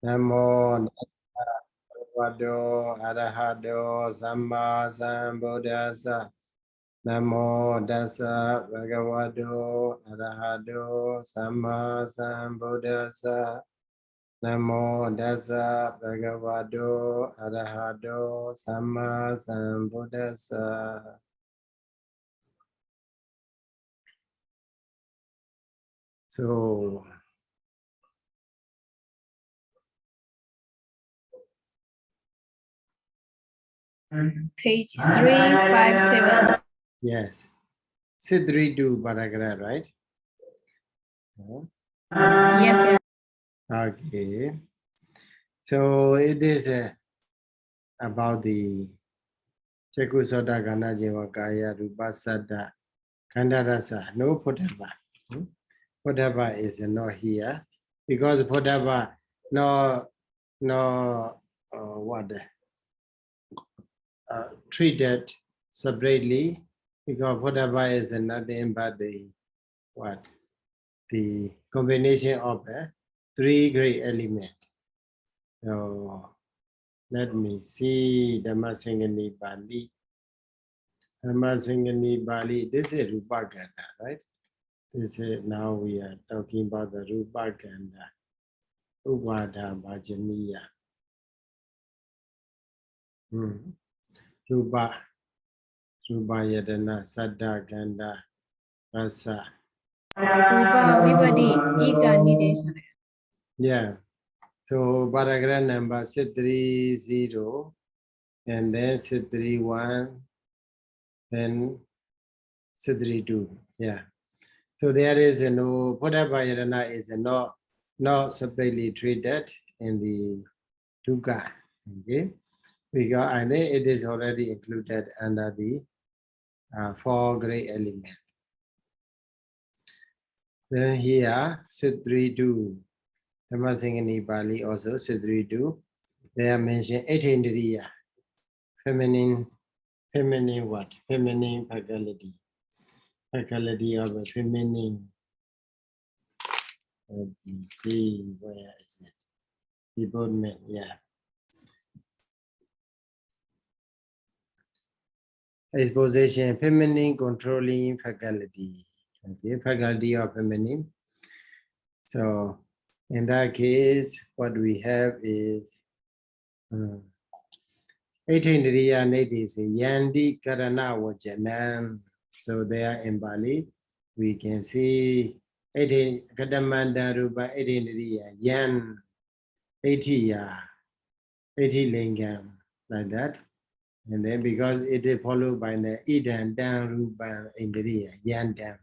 Namo Bhagavato Arahato Samma Sambuddhassa. Namo Dassa Bhagavato Arahato Samma Sambuddhassa. Namo Dassa Bhagavato Arahato Samma Sambuddhassa. So, page 357. yes, Sidridu paragraph, right? Yes, sir. Okay. So it is about the Chakusota Gana Jiva Kaya Rupa Saddha Khandarasa, no Potaba. Potaba is not here because Potaba no treated separately because Potaba is nothing but the the combination of three great elements. So let me see Dhammasaṅgaṇīpāḷi. Dhammasaṅgaṇīpāḻi, this is rūpakaṇḍaṃ, right? This is, now we are talking about the rūpakaṇḍaṃ, upādābhājanīyaṃ. Rūpa yadana saddha gandha rasa. Rūpavibhatti, dukaniddeso. Yeah. So paragraph number 630 and then 631 and 632. Yeah. So there is no Pottabhayana is not separately treated in the dukkha. Okay. Because I think it is already included under the four great elements. Then here, Siddhridu, Dhammasaṅgaṇīpāḷi also Siddhridu. They are mentioned 18 Indriya, feminine what? Feminine faculty. Faculty of a feminine. Let me see, where is it? Development, yeah. Exposition, feminine controlling faculty. Okay, faculty of feminine. So in that case, what we have is 18 Indriya is Yandi Karana Vajanam. So there in Bali, we can see 18 Kadamanda Rupa 18 Indriya, Yan 80 Lingam, like that. And then because it is followed by the Idan Dan Rupa Indriya, Yandan.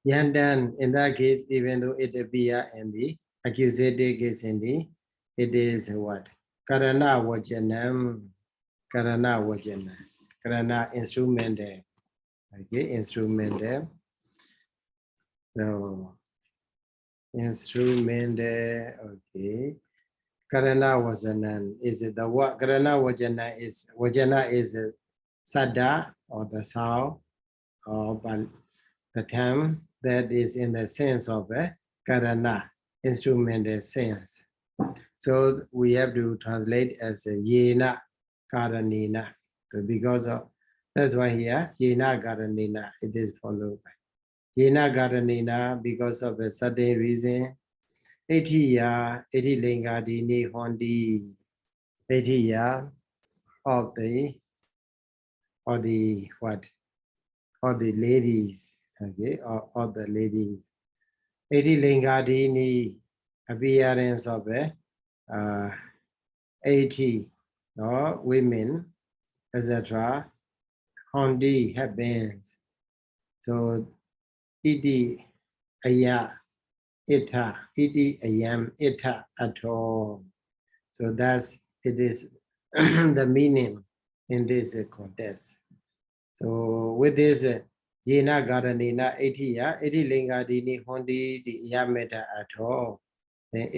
Yandan, in that case, even though it appears in the accusative case, it is what? Karana Vajanam. Karana Vajanam. Karana instrumental. Okay, instrumental. So, instrumental, okay. Karana Vajanam is the what? Karana Vajana is Saddha or the sound or the term that is in the sense of a Karana, instrumental sense. So we have to translate as a Yena Karanina. So because of, that's why here, Yena Karanina, it is followed by. Yena Karanina, because of a certain reason, 80 Lingadi Ni Hondi, 80 of the what? Or the ladies, okay, or the ladies. 80 Lingadi Ni appearance of a 80 women, etc. Hondi happens. So iti aya ita, iti ayam ita at all. So that's it is the meaning in this context. So with this Yena Garanina 80 Lingadini Hondi the Yameta at all, then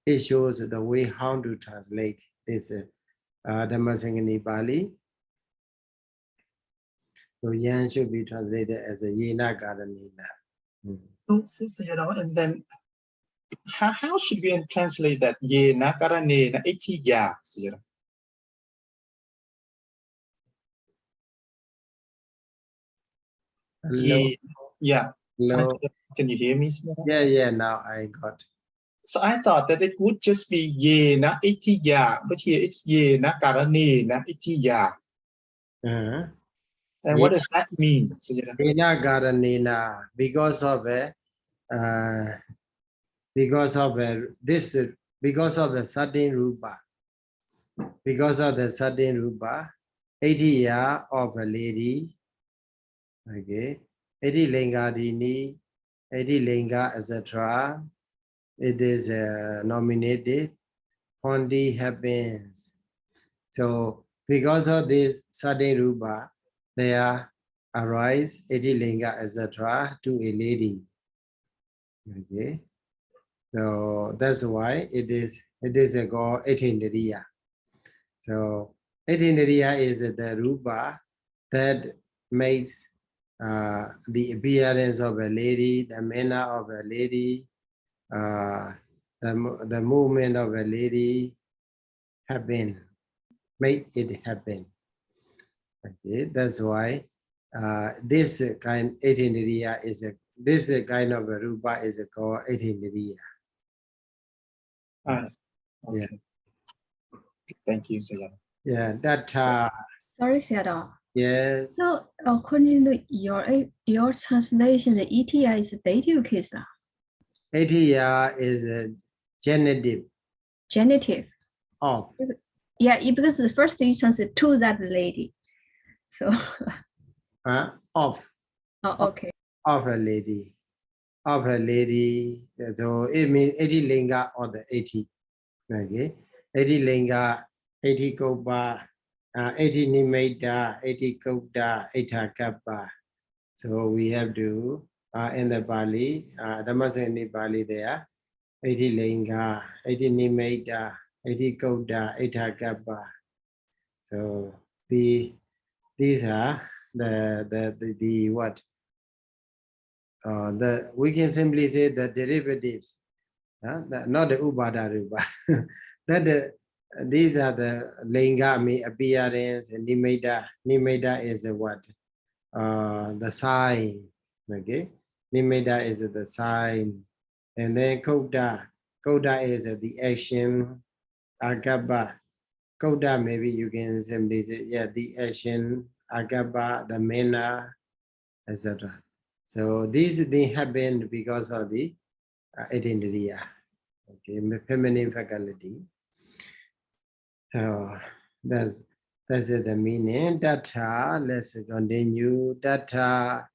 it shows the way how to translate this Dhammasaṅgaṇīpāḷi. So Yan should be translated as a Yena Garanina. So, Sayadaw, and then how should we translate that? Ye na karane na itiya. Ye, yeah. Hello. Can you hear me, sir? Yeah, now I got. So I thought that it would just be ye na itiya, but here it's ye na karane na itiya. And what does that mean? Nina Garanina, because of a certain rupa, because of the certain rupa, 80 year of a lady, okay, 80 linga dini, 80 linga, etc. It is nominated, only happens. So because of this certain rupa, there arise 80 linga, etc. to a lady. Okay, so that's why it is a called 18-riya. So 18-riya is the rupa that makes the appearance of a lady, the manner of a lady, the movement of a lady happen, make it happen. Okay, that's why this kind 18-riya is this kind of a rupa is called 18-riya. Okay. Yeah. Thank you, Sayadaw. Yeah, that Sorry, Sayadaw. yes. So according to your translation, the ETI is a dative case. 80 is a genitive Genitive. of. Yeah, because the first you translate to that lady. So Of. oh, okay. Of a lady. Of a lady. So it means 80 linga or the 80. Okay. 80 linga, 80 kopa, 80 nimeta, 80 kota, 80 kappa. So we have to in the Pali, Dhammasaṅgaṇīpāḷi there, 80 linga, 80 nimeta, 80 kota, 80 kappa. So these are the what? We can simply say the derivatives, not the upādābhājanīyaṃ. That these are the linga, mean appearance, and nimeta. Nimeta is what? The sign. Okay, nimeta is the sign, and then kota. Kota is the action. Agabba. Kota, maybe you can simply say, yeah, the action. Agabba, the manner, etc. So these they happen because of the identity, okay, feminine faculty. So that's the meaning. Data, let's continue. Data,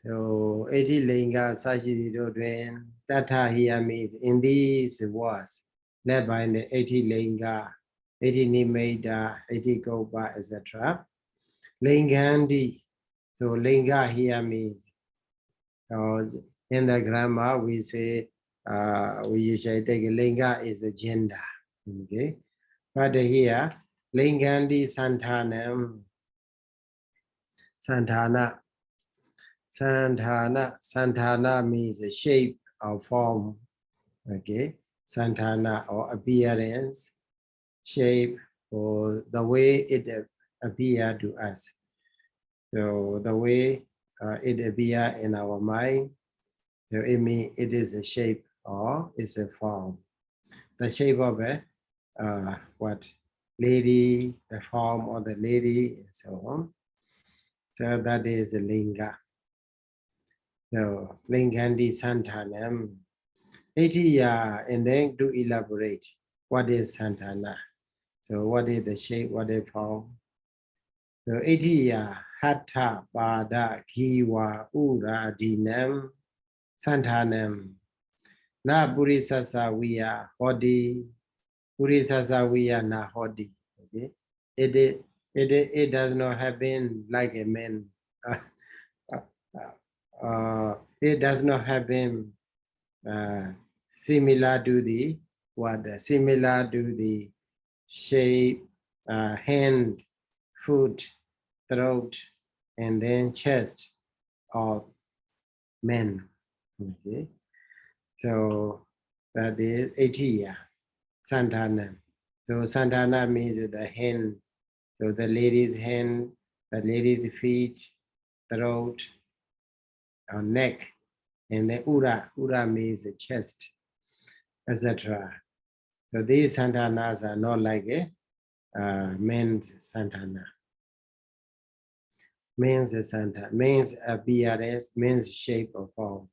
so 80 linga saji dodwen. Data here means in these words, led by the 80 linga, 80 nimeta, 80 gopa, etc. Lingandi. So linga here means in the grammar we say we usually take linga is a gender. Okay. But here, lingandi santanam, santana. Santana means a shape or form. Okay. Santana or appearance, shape, or the way it appear to us. So the way it appear in our mind, so it means it is a shape or it's a form. The shape of a what? Lady, the form of the lady, and so on. So that is the linga. So lingandi santanam. 80 and then to elaborate what is santana. So what is the shape, what is form? So 80 hatha pada kiwa ura dinam santanam. Na purisasa viya hodi. Purisasa viya na hodi. Okay. It does not happen like a man. It does not happen similar to the what? Similar to the shape, hand, foot, throat, and then chest of men. Okay. So that is 80 Santana. So Santana means the hand. So the lady's hand, the lady's feet, throat, or neck, and then ura means the chest, etc. So these santanas are not like a men's santana. Men's santana, men's appearance, men's shape or form.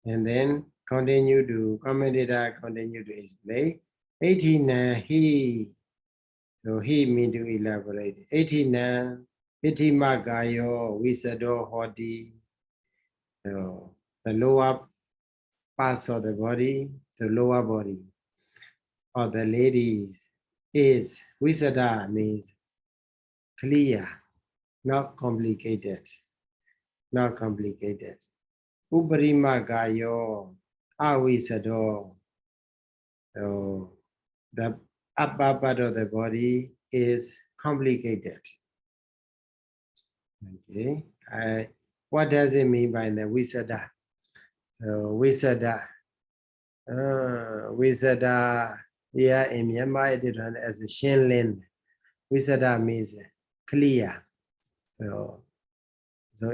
And then commentator continue to explain. 18 he. So he means to elaborate. 18 Hitima Gayo Visado Hodi. So the lower parts of the body, the lower body of the ladies is Visada means clear, not complicated. Not complicated. Uparima Gayo Avisado. So the upper part of the body is complicated. Okay. What does it mean by the Visada? So Visada. Visada, yeah, in Myanmar it is known as a Shenlin. Visada means clear. So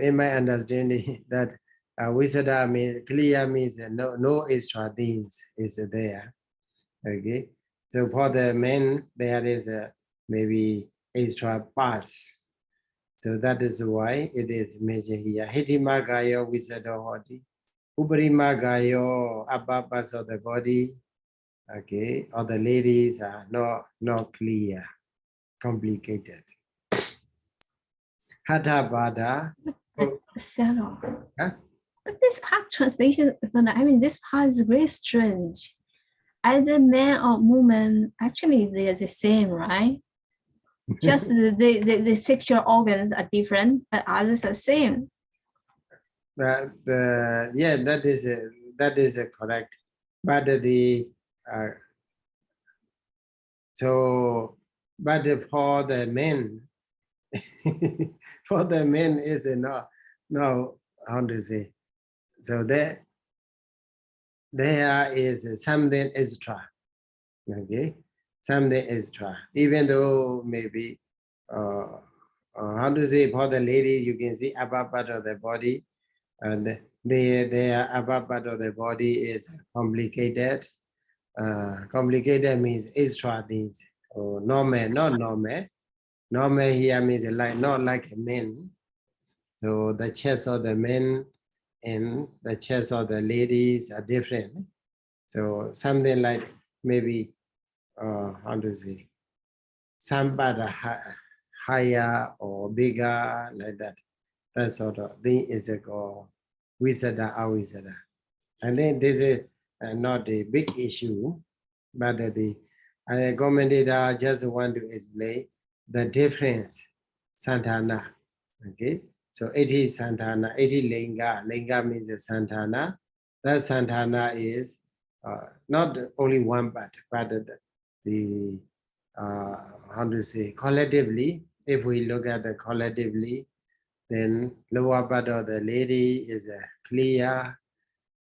in my understanding that Visada means clear means no extra things is there. Okay. So for the men there is maybe extra parts. So that is why it is mentioned here. Hitima Gayo Visada Hoti. Uparima Gayo, upper parts of the body, okay, or the ladies are not clear, complicated. Hatha Bada. Sarah. Huh? But this part translation, I mean, this part is very strange. Either man or woman, actually they are the same, right? Just the sexual organs are different, but others are same. Yeah, that is correct. But but for the men, for the men is not how to say. So there is something extra. Okay, something extra. Even though maybe how to say, for the lady you can see upper part of the body. And the upper part of the body is complicated. Complicated means extra things. Or normal, not normal. Normal here means like not like men. So the chest of the men and the chest of the ladies are different. So something like maybe how to say, some part are higher or bigger, like that. That sort of thing is called Visada, Avisada. And then this is not a big issue, but the commentator just want to explain the difference, Santana. Okay, so 80 Santana, 80 Linga. Linga means a Santana. That Santana is not only one part, but the how to say, collectively, if we look at the collectively, then lower part of the lady is clear,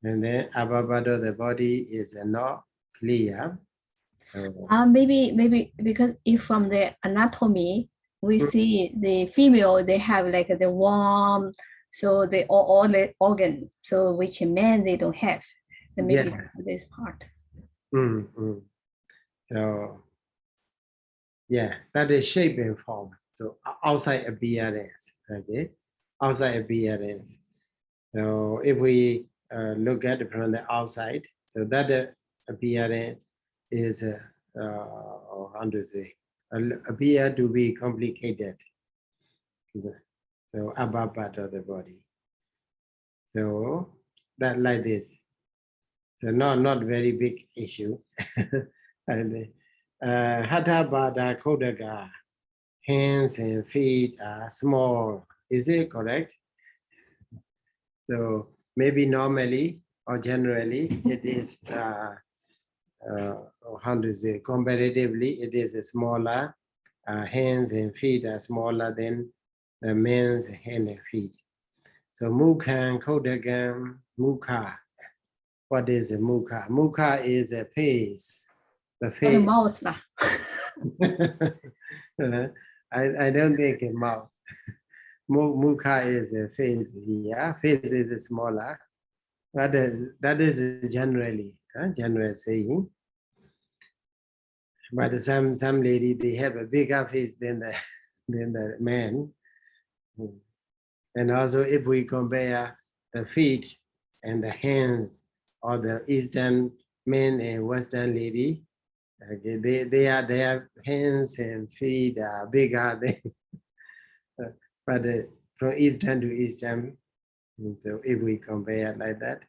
and then upper part of the body is not clear. Maybe because if from the anatomy we see the female, they have like the warm, so they all the organs, so which men they don't have. Then maybe this part. So yeah, that is shape and form. So outside appearance, okay, outside appearance. So if we look at it from the outside, so that appearance is how to say, appear to be complicated. So upper part of the body. So that like this. So not very big issue. And Hatha Bada Kodaka, hands and feet are small. Is it correct? So maybe normally or generally it is how to say, comparatively it is smaller. Hands and feet are smaller than the men's hand and feet. So Mukhaṃ Kodakam Mukha. what is a mukha? Mukha is a face. The The face. mouse lah. I don't think a mouth. Mukha is a face here. Face is smaller. But that is generally general saying. But some lady, they have a bigger face than the man. And also, if we compare the feet and the hands of the Eastern men and Western lady, okay, their hands and feet are bigger than, but from Eastern to Eastern, so if we compare like that.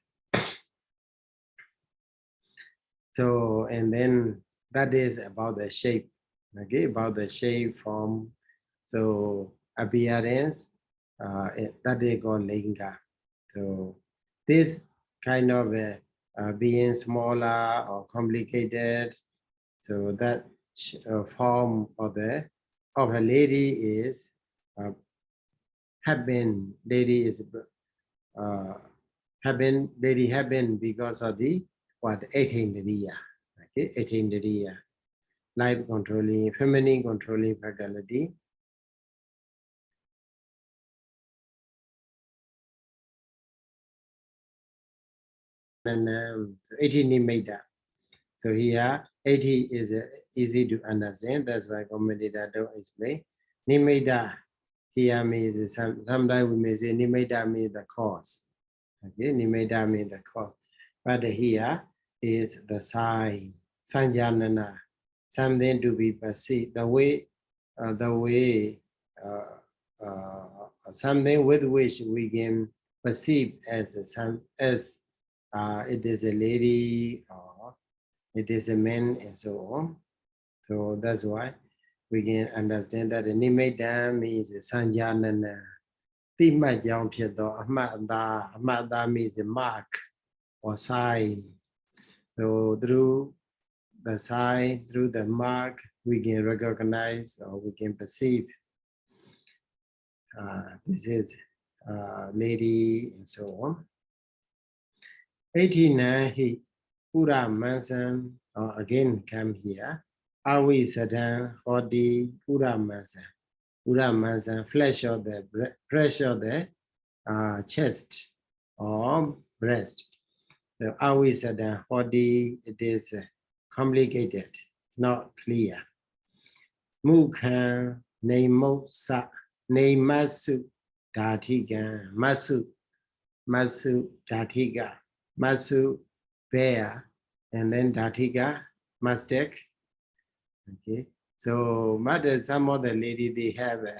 So, and then that is about the shape, okay, about the shape, form. So appearance, that they call linga. So this kind of being smaller or complicated, so that form of a lady is have been because of the 18 Indriya, okay, 18 Indriya, life controlling, feminine controlling faculty. And 80 Nimaita. So here 80 is easy to understand. That's why commentator don't explain. Nimaita here means sometimes we may say Nimaita means the cause. Okay, Nimaita means the cause. But here is the sign, Sanjanana, something to be perceived. The way something with which we can perceive as it is a lady or it is a man and so on. So that's why we can understand that the Nimaita means Sanjanana. Amada means a mark or sign. So through the sign, through the mark, we can recognize or we can perceive this is lady and so on. 89 Pura Mansan, again come here. Avi Sadan, Hodi, Pura Mansan. Pura Mansan, flesh of the chest or breast. So Avi Sadan, Hodi, it is complicated, not clear. Mukha, Nemosa, Nemasu, Datiga, Masu, Datiga. Masu, bear, and then Datiga, mustake. Okay, so some other lady they have a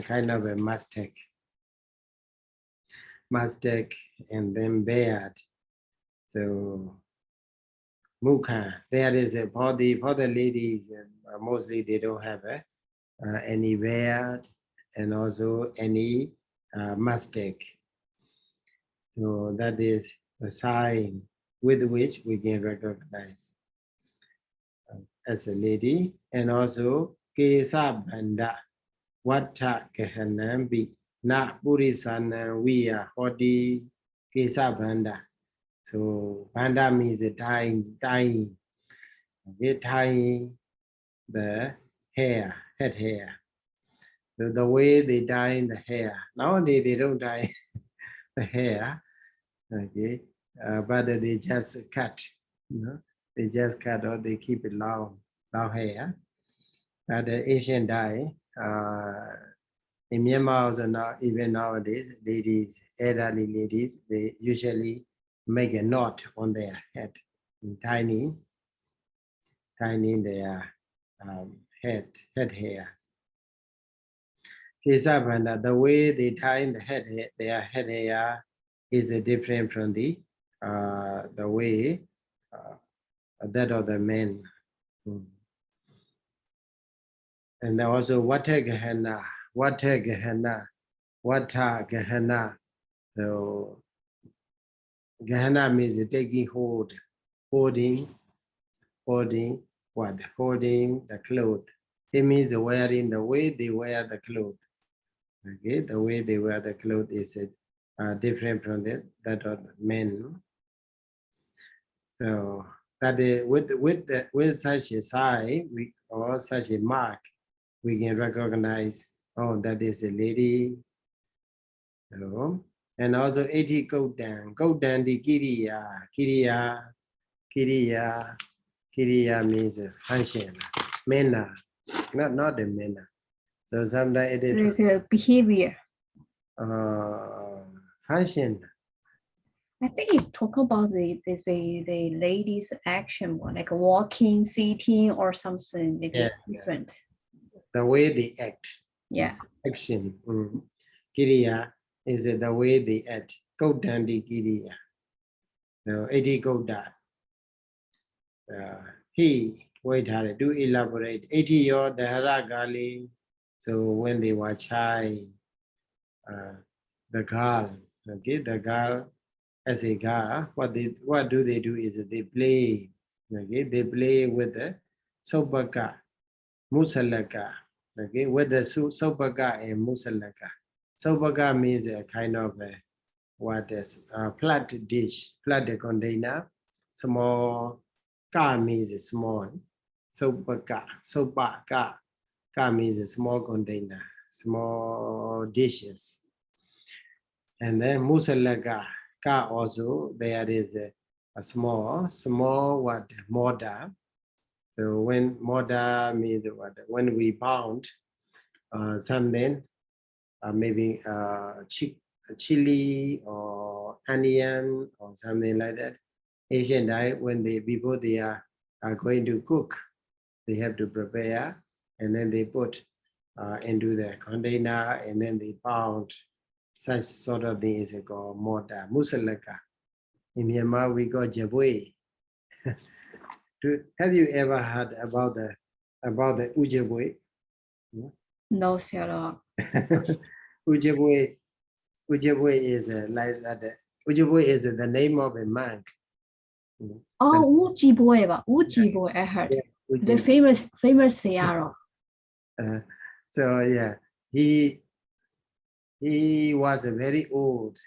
kind of a mustake, and then beard. So mukha, there is a body for the ladies. Mostly they don't have any beard and also any mustake. So that is the sign with which we can recognize as a lady. And also Kesa Banda, Vata Gahanambi, Na Purisana, Via Hodi Kesa Banda. So Banda means tying, okay, tying the hair, head hair. So the way they dye the hair. Nowadays they don't dye the hair, okay, but they just cut, they just cut or they keep it long hair. But the Asian dye, in Myanmar also now, even nowadays, ladies, elderly ladies, they usually make a knot on their head, tiny their head hair. Kesabanda, the way they tie in their head hair is different from the way that of the men. And also Vata Gahana. So Gahana means taking hold, holding what? Holding the cloth. It means wearing the way they wear the cloth. Okay, the way they wear the cloth is different from that of men. So that is with such a sign or such a mark, we can recognize, oh, that is a lady. So, and also eti kodan di kiriya means function, manner, not the manner. So sometimes it is Like behavior. function. I think it's talk about the lady's action, like walking, sitting, or something. It is different. The way they act. Yeah. Action. Kiriya is the way they act. Kodandi kiriya. So eti koda. He wait to elaborate. Eti yo dahara gali. So when they were child, the girl, okay, the girl as a girl, what do they do is they play, okay, they play with the sobaka, musalaka, okay, with the sobaka and musalaka. Sobaka means a kind of what is flat dish, flat container, small. Ka means small. Sobaka, ka means a small container, small dishes. And then musalaka, ka also, there is a small what, mortar. So when mortar means what, when we pound something, maybe chili or onion or something like that. Asian diet, when before they are going to cook, they have to prepare, and then they put into the container, and then they pound. Such sort of thing is called mortar, musalaka. In Myanmar, we call jabwe. Have you ever heard about the ujabwe? No, Sayadaw. Ujabwe is like that. Ujabwe is the name of a monk. Oh, Uji boy, I heard. Yeah, The famous Sayadaw. So yeah, he was very old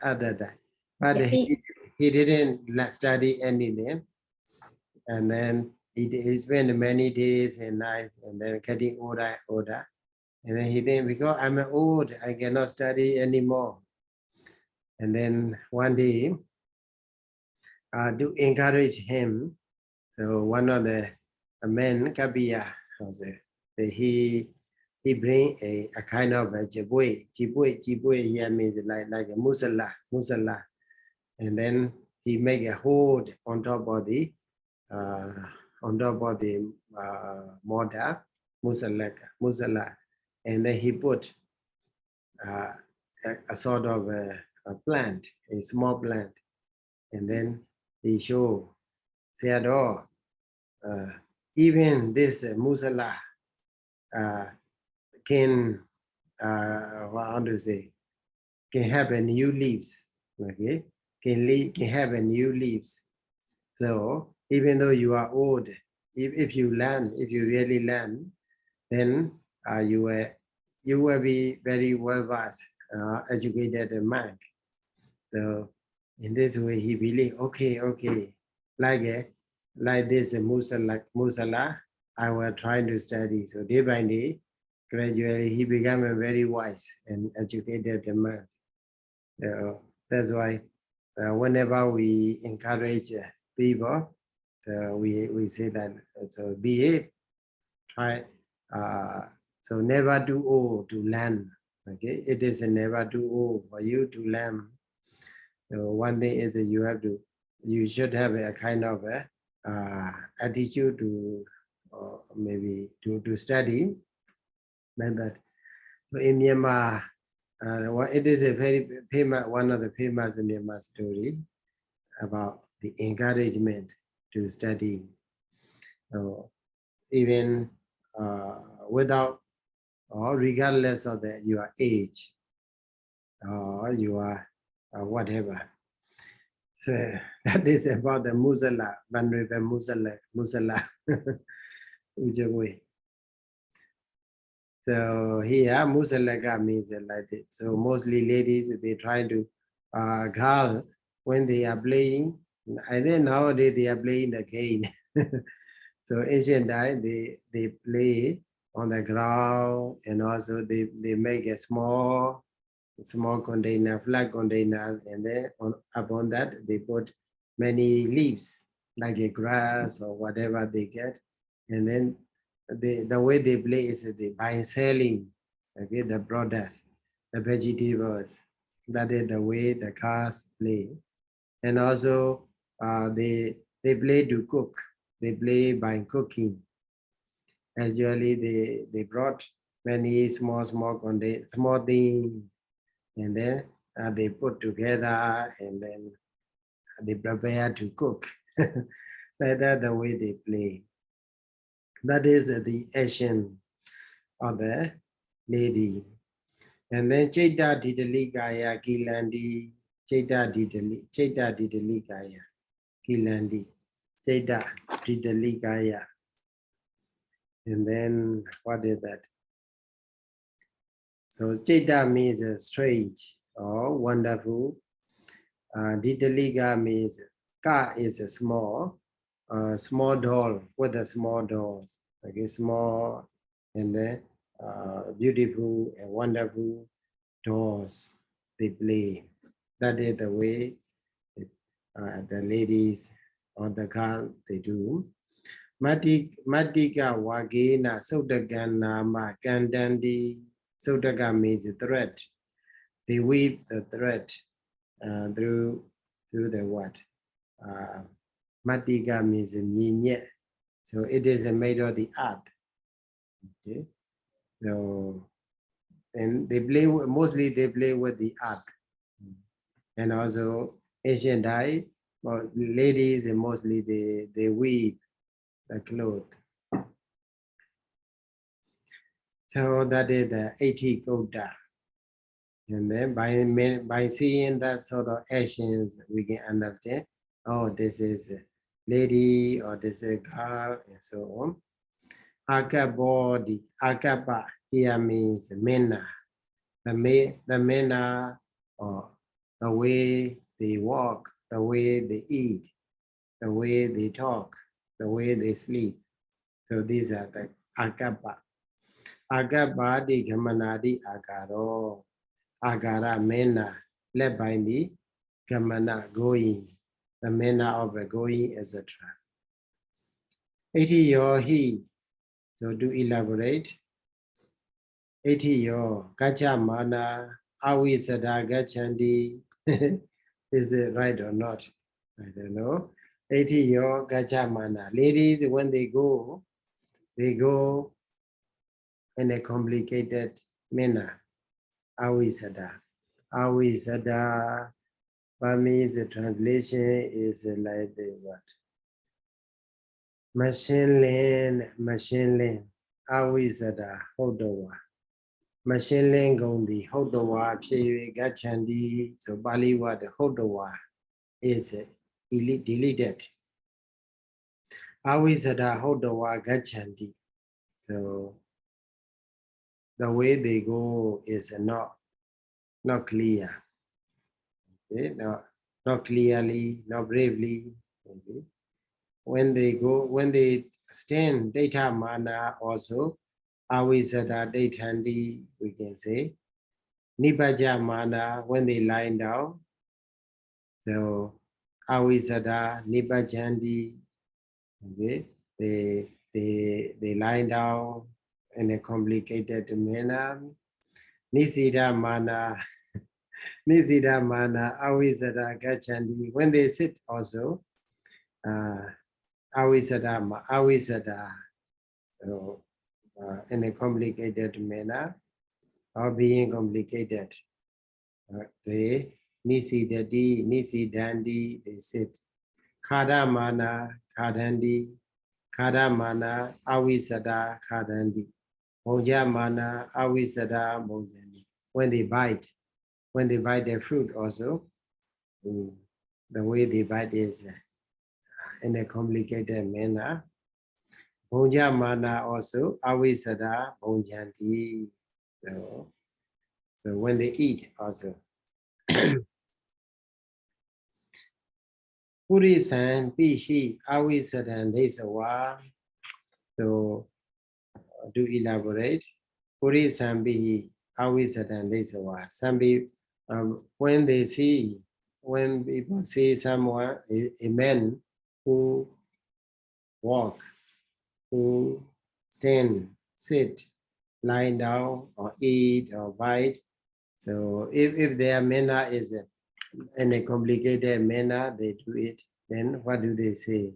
at that time, but Yeah, he didn't study anything, and then he spent many days and nights, and then getting older, and then he think, because I'm old, I cannot study anymore. And then one day, to encourage him, so one of the men, Kabiya, he bring a kind of a jibwe here means like a musala, and then he make a hole on top of the mortar, musala, and then he put a sort of a plant, a small plant, and then he show Sayadaw, even this musala can how to say, can have a new leaves, okay, can have a new leaves. So even though you are old, if you really learn, then you will be very well versed, educated monk. So in this way, he believed, okay, like this musala, I will try to study. So day by day, gradually he became a very wise and educated man. So that's why whenever we encourage people, we say that, so behave, try, so never do old to learn. Okay, it is a never do old for you to learn. So one thing is that you should have a kind of attitude to maybe to study like that. So in Myanmar, it is a very famous, one of the famous Myanmar story about the encouragement to study. So even without or regardless of your age or your whatever. So that is about the musala, Venerable musala, Ujabwe. So here, Musalaka means like it. So mostly ladies, they try to girl when they are playing. And then nowadays they are playing the game. So ancient time, they play on the ground, and also they make a small container, flat containers, and then upon that they put many leaves like a grass or whatever they get, and then the way they play is by selling, okay, the products, the vegetables. That is the way the cars play, and also they play to cook. They play by cooking. Usually they brought many small things, and then they put together, and then they prepare to cook. Like that, the way they play. That is the action of the lady. And then Chaita Didali Gaya Kilandi, Chaita Didali Gaya Kilandi, Chaita Didali Gaya. And then what is that? So Chaita means strange or wonderful. Didaliga means ka is a small doll with a small dolls, okay, small and then beautiful and wonderful dolls they play. That is the way the ladies or the girl they do. Matika Wagena Sodagana Ma Kandandi. Sodaga means thread. They weave the thread through the what? Matika means minye. So it is made of the earth. Okay. So and they play mostly they play with the earth. And also ancient time, ladies and mostly they weave the cloth. So that is the 80 Goda. And then by seeing that sort of actions, we can understand, oh, this is a lady or this is a girl, and so on. Akabodi, Akaba here means mena. The mena, or the way they walk, the way they eat, the way they talk, the way they sleep. So these are the Akaba. Agaba di gamanadi agaro. Agara mena, led by the gamana going, the mena of a going, etc. 80 your he. So to elaborate. 80 your gacha mana awisada gachandi. Is it right or not? I don't know. 80 your gacha mana. Ladies, when they go in a complicated manner. Awisada. Awisada. For me, the translation is like the what? Machine learn. Awisada. Hodowa. Machine learn gondi. Hodowa. Pye gachandi. So Bali word hodowa is deleted. Awisada hodowa gachandi. So the way they go is not clear. Okay, not clearly, not bravely. Okay. When they stand, data mana also, awisada datandi, we can say. Nibaja mana, when they lie down. So awisada nibajandi. Okay, they lie down in a complicated manner. Nisida mana. Nisida mana awisada gachandi. When they sit also, awisada. So in a complicated manner, or being complicated. They nisidandi, they sit. Kada mana kadandi. Kada mana awisada kadandi. Moja mana awisada mojani. When they bite their fruit also, the way they bite is in a complicated manner. Bhunja mana also avisada bhunjanti. So when they eat also. Purisan pihi avisadan desawa. So to elaborate, Purisan pihi avisadan desawa. Some people, when people see someone, a man who walk, who stand, sit, lie down, or eat, or bite. So if their manner is in a complicated manner, they do it, then what do they say?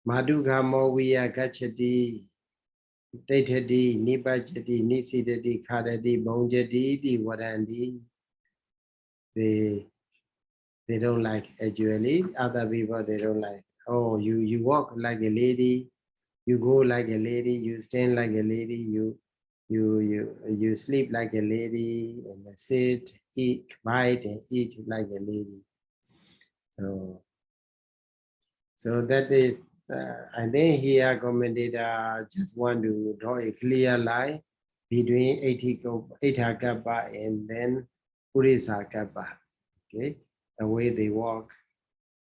Madhugamo viya gachati, daitati, nipachati, nisidati, khadati, bhaunjati, di varandi. They don't like actually. Other people, they don't like. Oh, you walk like a lady, you go like a lady, you stand like a lady, you sleep like a lady, and sit, eat, bite, and eat like a lady. So that is, I think here commentator just want to draw a clear line between Ethakappa and then Purisakappa. Okay, the way they walk,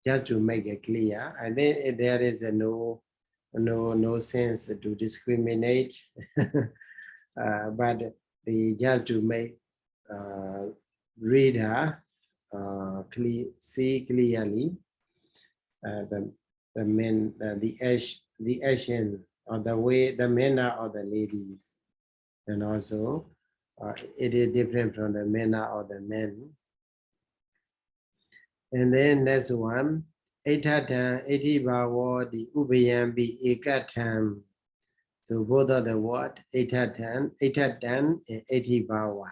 just to make it clear. I think there is a no sense to discriminate, but they just to make reader see clearly the action or the way, the manner of the ladies, and also it is different from the manner of the men. And then next one, Etatan, Etibhawa, the Upayambi, Ekatam. So both of the word, Etatan, and Etibhawa,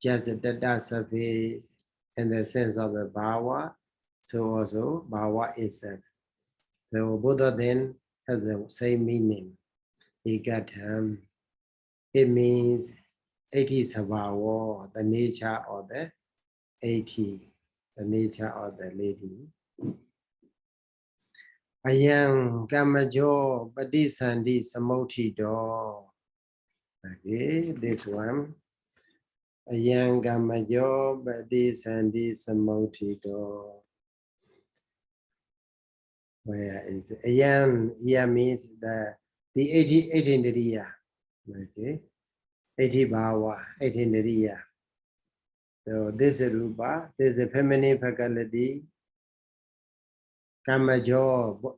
just the data surface and the sense of the bhava. So also bhava itself. So both of them has the same meaning. Ekatam. It means 80 sabhava, the nature of the 80. The nature of the lady. Ayam kamajo padisandi samoti do. Okay, this one. Ayam kamajo padisandi samoti do. Where is it? Ayam here means the 18 indriya. Okay, 80 bhava, 18 indriya. So this is rupa, this is feminine faculty. Kamajo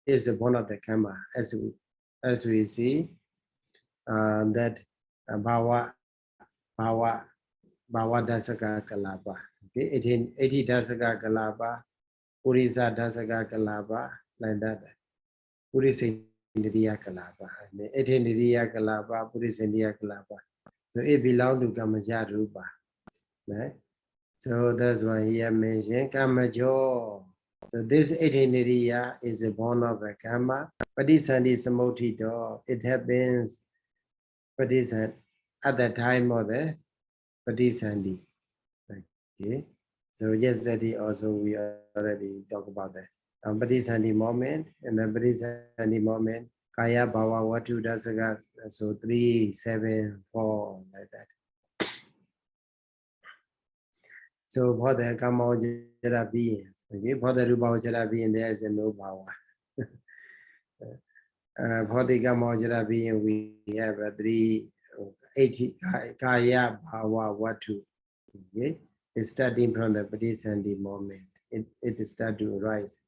is one of the kama, as we see that bhava dasaka kalapa. Okay, 80 dasaka kalapa, purisa dasaka kalapa, like that. Purisindriya kalapa, 18 indriya kalapa, purisindriya kalapa. So it belongs to kamaja rupa. Right? So that's why here mentioned kamajo. So this 18 indriya is born of a kama. Padisandi samoti do. It happens padisand at the time of the padisandi. Okay. So yesterday also we already talked about that. Padisandi moment, and the padisandi moment, kaya bhava vatu dasaka. So 3, 7, 4, like that. So for the kama jara being, okay, for the rupa jara being, there is no bhava. For the kama jara being, we have 380 kaya bhava vatu. Okay, it's starting from the padisandi moment. It starts to rise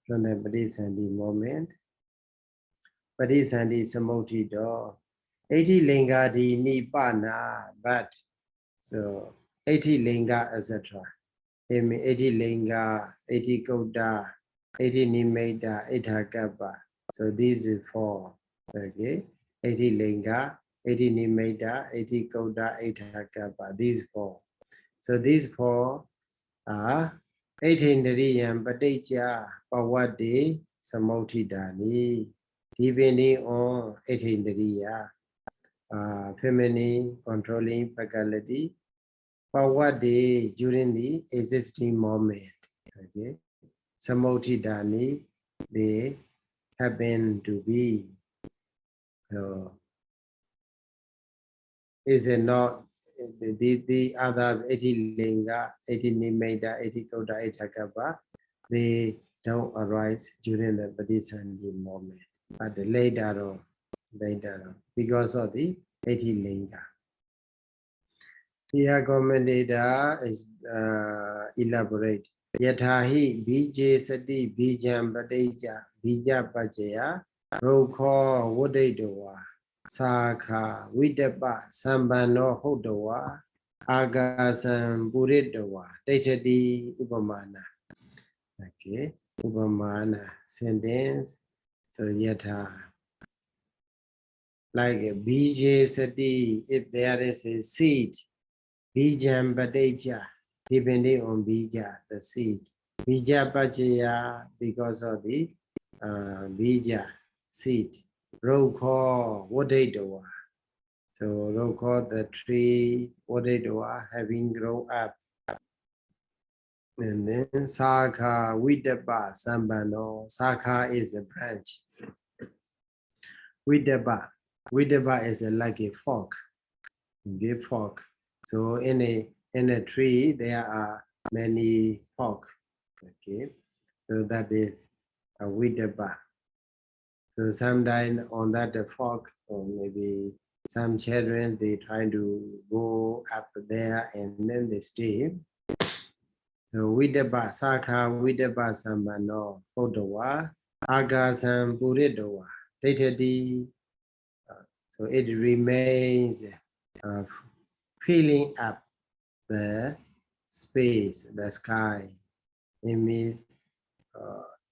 from the padisandi moment. Padisandi samoti do. 80 linga di nipana, but so 80 linga, etc. 80 linga, 80 koda, 80 nimeda, 80 kappa. So these is 4. Okay, 80 linga, 80 nimeda, 80 koda, 80 kappa. These 4. So these 4 are 18 Nariyam Patija Pawadi Samoti Dani, depending on 18 Nariya, feminine controlling faculty. Pawadi during the existing moment. Okay, Samoti Dani, they happen to be So is it not the others 80 linga, 80 nimeda, 80 koda, 80 kappa, they don't arise during the Abhidhamma moment, but later on, because of the 80 linga. Here commentator is elaborate. Yatahi bije sati bijam padeja bija pachaya rokho wodedowa sakha vidapa sambano hodowa agasam puridowa taichati upamana. Okay, upamana sentence. So yata like a bije sati, if there is a seed. Bijam Badeja, depending on Bija, the seed. Bija Bajaya, because of the Bija seed. Roko, Wodedoa. So Roko, the tree, Wodedoa, having grown up. And then Sakha, Vidaba, Sambano. Sakha is a branch. Vidaba. Vidaba is like a fork. Okay, fork. So in a tree there are many forks. Okay, so that is a vidaba. So sometimes on that fork, or maybe some children they try to go up there and then they stay. So vidaba sakha vidaba sambano hodawa agasam puridowa tatati. So it remains filling up the space, the sky. It means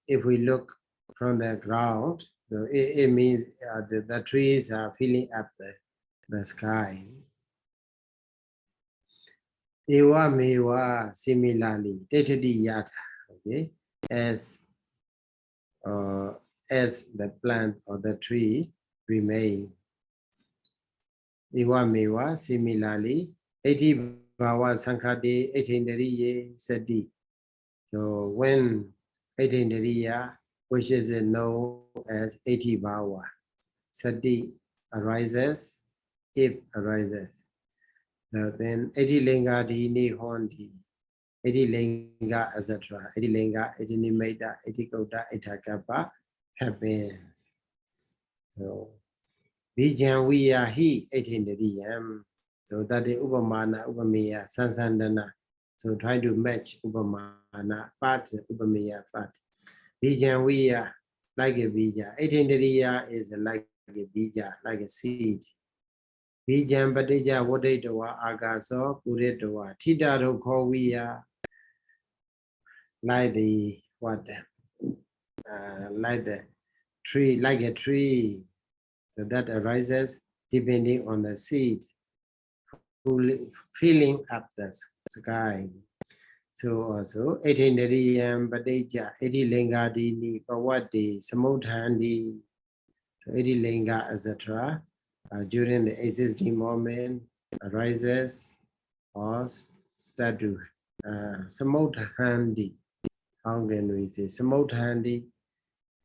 if we look from the ground, so it means the trees are filling up the sky. Ewa mewa, similarly, tatati yata, okay, as the plant or the tree remain. Ewa mewa, similarly, eti bhava sankhati etindriye sati. So when etindriya, which is known as 80 bhava, sati arises, if arises. So then 80 linga dini hondi, 80 linga, etc. 80 linga, 80 nimeda, 80 kota, 80 kappa happens. So Bijan Viya Hi 18 so that is Upamana, Upameya, Sansandana. So try to match Upamana, part, Upameya, part. Bijan Viya, like a Bija. 18 is like a Bija, like a seed. Bijan Badija, Wodedoa, Agaso, Puredoa, Tida Rokoviya, like the what? Like the tree, like a tree. That arises depending on the seed filling up the sky. So also 18 Badeja, 80 Linga Dini, Pawati, Samudhandi, so 80 Linga, etc. During the existing moment arises or start to Samudhandi. How can we say Samudhandi?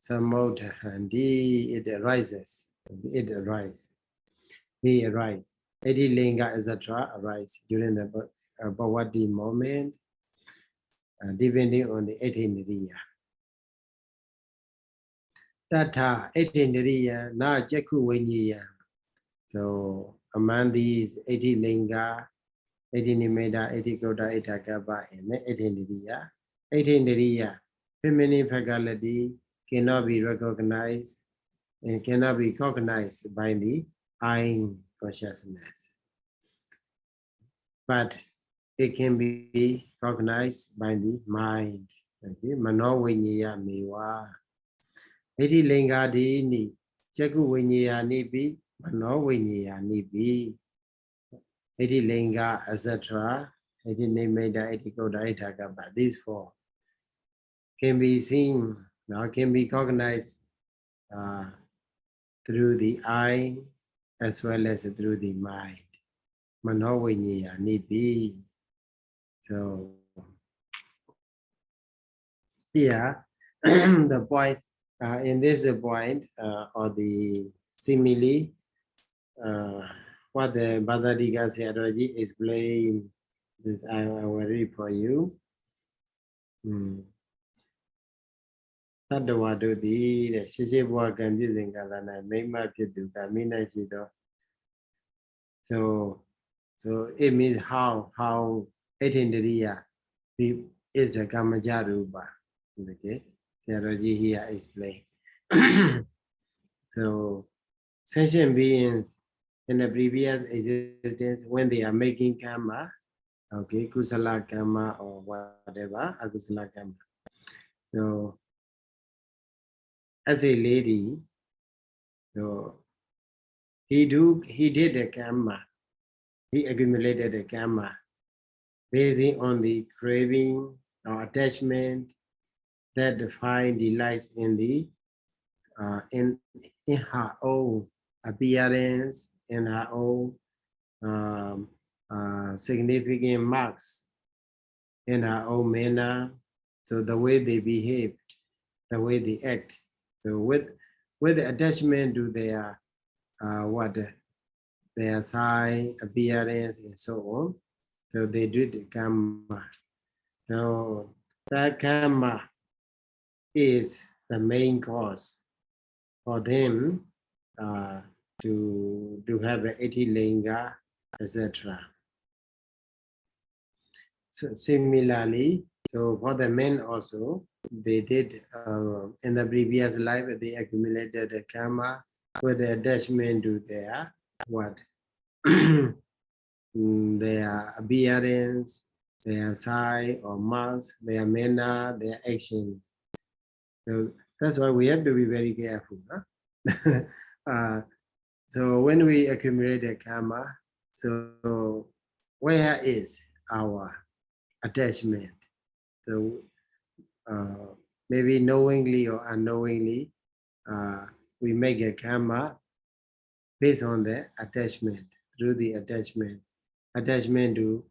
Samudhandi, it arises. It arises. He arises. 80 linga, etc. arise during the bhavati moment, depending on the 18 Niriya. Tata 18 Niriya, na Jaku Vinyayaṃ. So among these 80 linga, 80 nimeda, 80 kota, 80 kappa, and 18 Niriya. 18 Niriya, feminine faculty cannot be recognized and cannot be cognized by the eye consciousness, but it can be recognized by the mind. Okay, Mano Vinyaya Mewa. 80 linga dini, Jaku Vinyaya nibi, Mano Vinyaya nibi. 80 linga, etc. 80 nimeda, 80 kota, 80 kappa. These four can be seen, can be cognized through the eye as well as through the mind. Mano Vinyaya nibi. So here, the point in this point or the Similarly, what the Bhadadika Sayadaw explained, that I will read for you. Tadawado di the Shishi Bwakam using Galana, Mema Pitu, Kamina Shido. So it means how 18 is a Kamajaruba. Okay, Sayadaw here explained. So sentient beings in the previous existence, when they are making karma, okay, kusala karma or whatever, akusala karma. So as a lady, so he did the karma, he accumulated the karma based on the craving or attachment that find delights in the in her own appearance, in her own significant marks, in her own manner. So the way they behave, the way they act. So with the attachment to their their size, appearance, and so on. So they do the karma. So that karma is the main cause for them to have an etilinga, etc. So similarly, so for the men also, they did in the previous life, they accumulated the karma with the attachment to their their appearance, their size or mass, their manner, their action. So that's why we have to be very careful. Huh? So when we accumulate the karma, so where is our attachment? So maybe knowingly or unknowingly, we make a karma based on the attachment, through the attachment to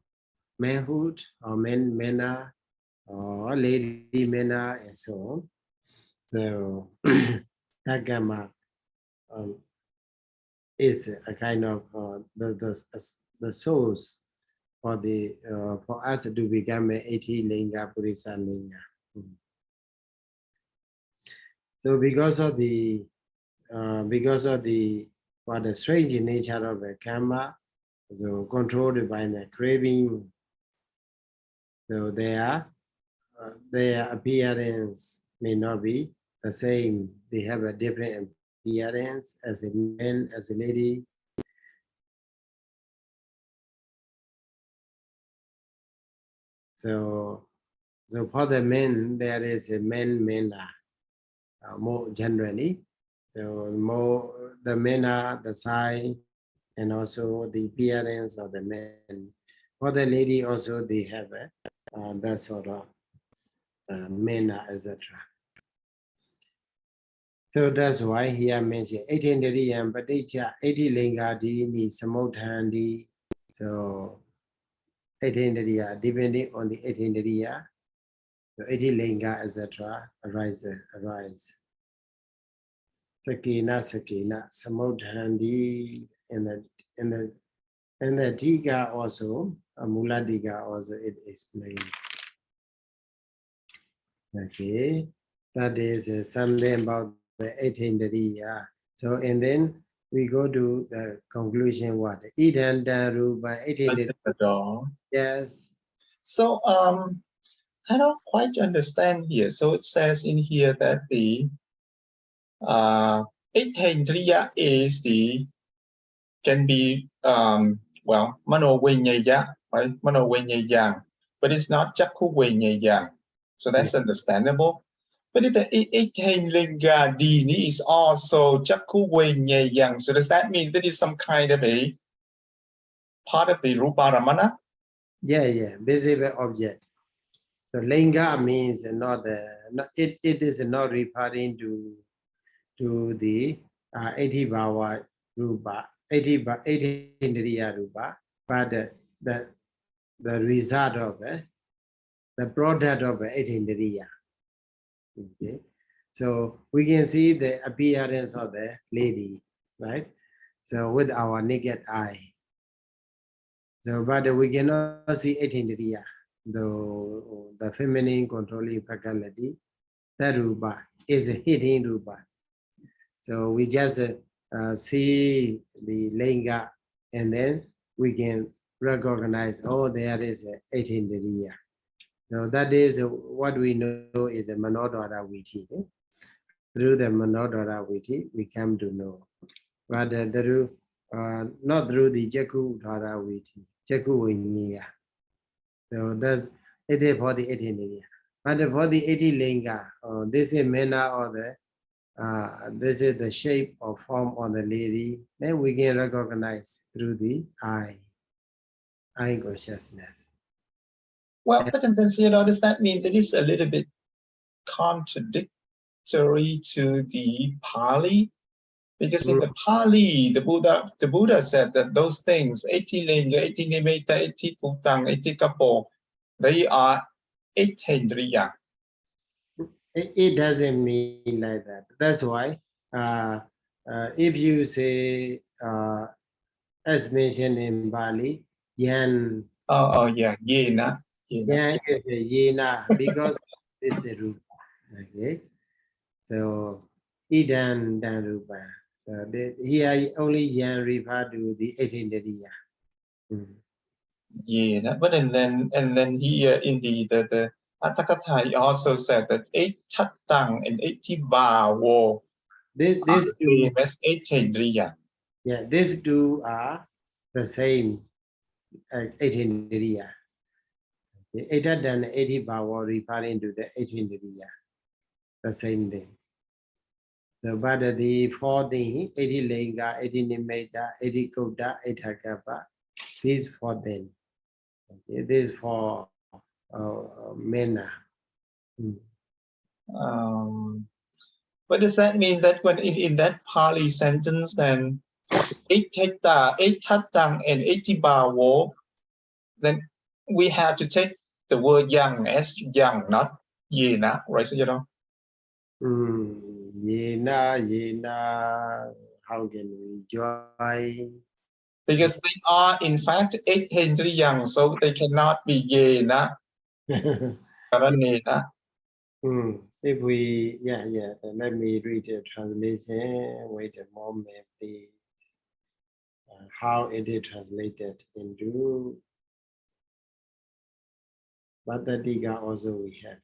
manhood or manner or lady manner and so on. So that karma is a kind of the source for the for us to become an etilinga purisa linga. So because of the strange nature of the karma, so controlled by the craving, so their appearance may not be the same. They have a different appearance as a man, as a lady. So for the men, there is a man manner more generally. So more the manner, the size, and also the appearance of the man. For the lady also, they have that sort of manner, etc. So that's why here mentioned 18 Paticca, 80 Lingadi, ni Samodhandi. So 18 depending on the 18 so 80 Linga, etc. arise. Sakina, Samodhandi, and the Diga also, Mula Diga also it explains. Okay, that is something about the 18 So and then we go to the conclusion. What? Idanda Rupa 18. Yes. So I don't quite understand here. So it says in here that the 18 is can be well manovinyaya, right? Manovinyaya, but it's not Jakku vinyaya. So that's understandable. But the 18 linga dini is also Jakku vinyaya. So does that mean that is some kind of a part of the ruparamana? Yeah, visible object. So linga means not it is not referring to the 80 bhava rupa, 18 rupa, but the result of the product of 18 Okay, so we can see the appearance of the lady. right? So with our naked eye. So, but we cannot see 18 Tiriya, the feminine controlling faculty, that rupa is a hidden rupa. So we just see the linga and then we can recognize, oh, there is a 18 Tiriya. So that is what we know is a manodara viti. Through the manodara viti, we come to know. But through, not through the Jaku Dhara viti, Jaku Vinyaya. So that's it is for the 18 Tiriya. But for the 18 linga, this is manner or the this is the shape or form of the lady, then we can recognize through the eye consciousness. Well, but then Sayadaw, does that mean that it's a little bit contradictory to the Pali? Because in the Pali, the Buddha said that those things, 18 linga, 18 nimitta, 18 putang, 18 kapo, they are 18 Tiriya. It doesn't mean like that. That's why if you say, as mentioned in Bali, Yan. Oh yeah, Yena. Yan is a Yena because it's a Rupa. Okay. So Idan Dan Rupa. So here only Yan refer to the 18 Tiriya. Yeah, but and then here in the Atthakatha he also said that 8 Tattang and 80 Bāwo This same as 18 Tiriya. Yeah, these two are the same 18 Tiriya. 8 and 80 Bāwa referring to the 18 Tiriya. The same thing. So, but the four things, 80 Linga, 80 Nimitta, 80 Kota, 80 Kappa, these for them. Okay, this for Mena. But does that mean that when in that Pali sentence, then 8 Tattang and 80 Bāwo, then we have to take the word young as young, not Yena, right? So you know. Yena, how can we join? Because they are in fact 18 Tiriya, so they cannot be Yena. Karanena. If we, let me read the translation. Wait a moment, please. How it is translated into Bhattadika also we have.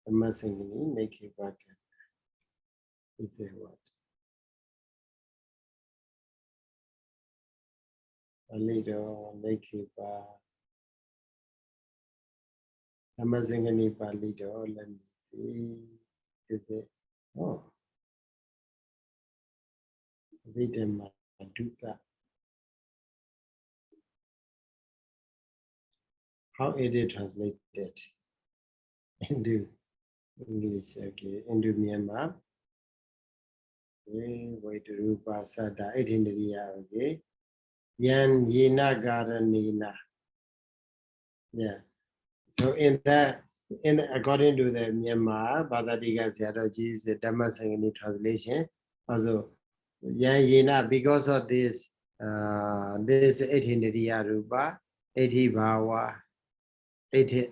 Dhammasaṅgaṇī, make it back. Is it what? A little, make it back. Dhammasaṅgaṇīpāḷi, let me see. Is it? Oh. Abhidhamma Piṭaka. How it is translated into English, okay, into Myanmar. Okay, wait, Rupa Sada, 18 Tiriya, okay. Yan Yena Garanina. Yeah. So according to the Myanmar, Bhattadika Sayadaw's Dhammasaṅgaṇī translation, also Yan Yena, because of this, this 18 Tiriya Rupa, 80 Bāwa, 80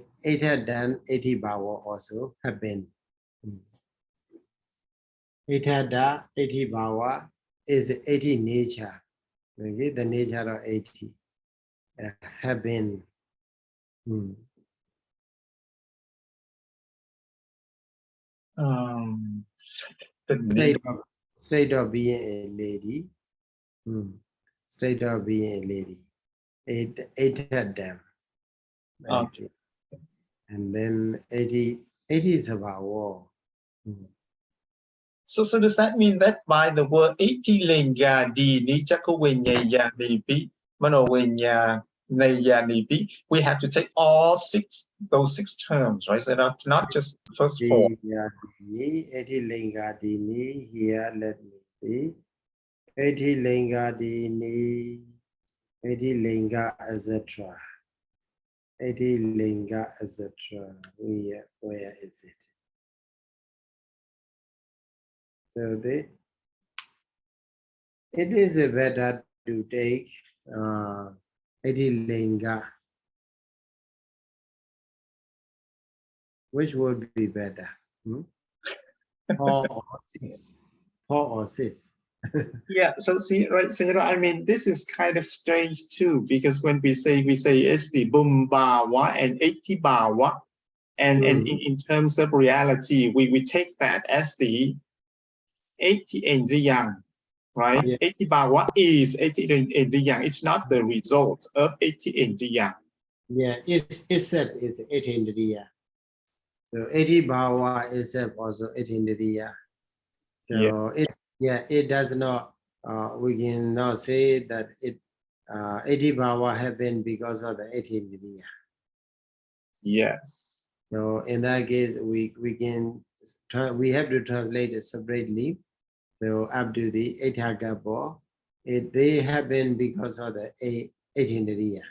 than 80 Bāwa also have been. 80 Bāwa is 80 nature. Okay, the nature of 80 have been. State of being a lady. State of being a lady. 8 of them. Okay. And then 80 is about war. So does that mean that by the word 80 linga di ni chaku vinyaya nipi mano vinyaya nipi, we have to take all those six terms, right? So not just the first four. 80 linga di ni, here let me see. 80 linga di ni, 80 linga, etc. 80 linga, etc. Where is it? So it is better to take Etilinga. Which would be better? 4 or 6? 4 or 6? Yeah, so see, right, Sayadaw, I mean, this is kind of strange too, because when we say it's the Bumbawa and Etibawa, and in terms of reality, we take that as the 80 Indriyang, right? Yeah. Etibawa is 80 Indriyang. It's not the result of 80 Indriyang. Yeah, itself is 18 Indriya. So 80 Bhava itself also 18 Indriya. So it does not, we cannot say that 80 Bhava happened because of the 18 Indriya. Yes. So in that case, we have to translate it separately. So up to the Etagabo, they happen because of the 18 Indriya.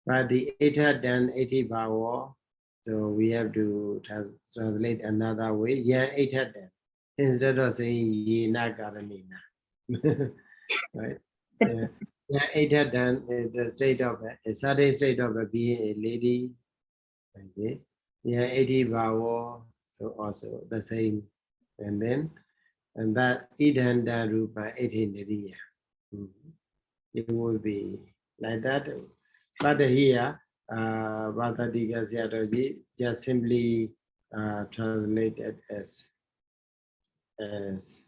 But the Eta dan 80 Bhava, so we have to translate another way. Yeah, Eta dan. Instead of saying Yena Karanina. Right? Yeah, Eta dan is the state of a certain state of being a lady. Okay. Yeah, 80 Bhava, so also the same. And then, and that Idhanda Rupa 18 Indriya. It will be like that. But here, Bhatadika Sayadaw just simply translated as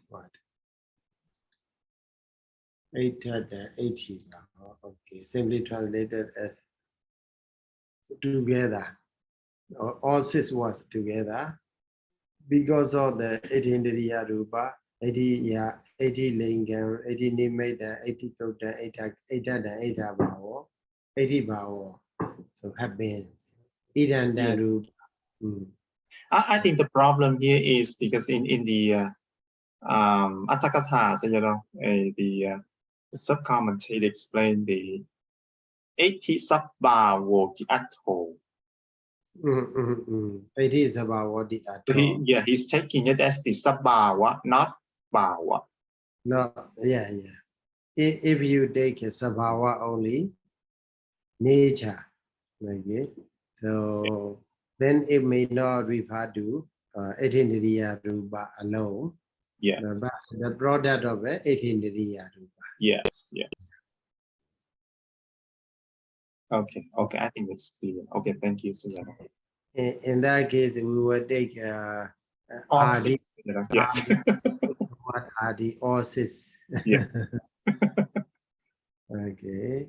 what? 80. Okay, simply translated as together. All 6 was together because of the 18 Indriya Rupa, 80 Lingam, 80 Nimitta, 80 Tota, 80 Bhava, 80 Bhava. So happens. Idanda Rupa. I think the problem here is because in the Atthakatha, the sub-commentary explained the 80 Sabbhavoti Atto. 80 Sabbhavoti Atto. He's taking it as the Sabbhava, not Bhava. No, yeah. If you take a Sabbhava only, nature, okay, so then it may not refer to 18 Indriya Rupa alone. Yes. But the product of 18 Indriya Rupa. Yes. Okay, I think it's clear. Okay, thank you, Sayadaw. In that case, we will take Adi. Yes. What are the Osis? Yeah. Okay.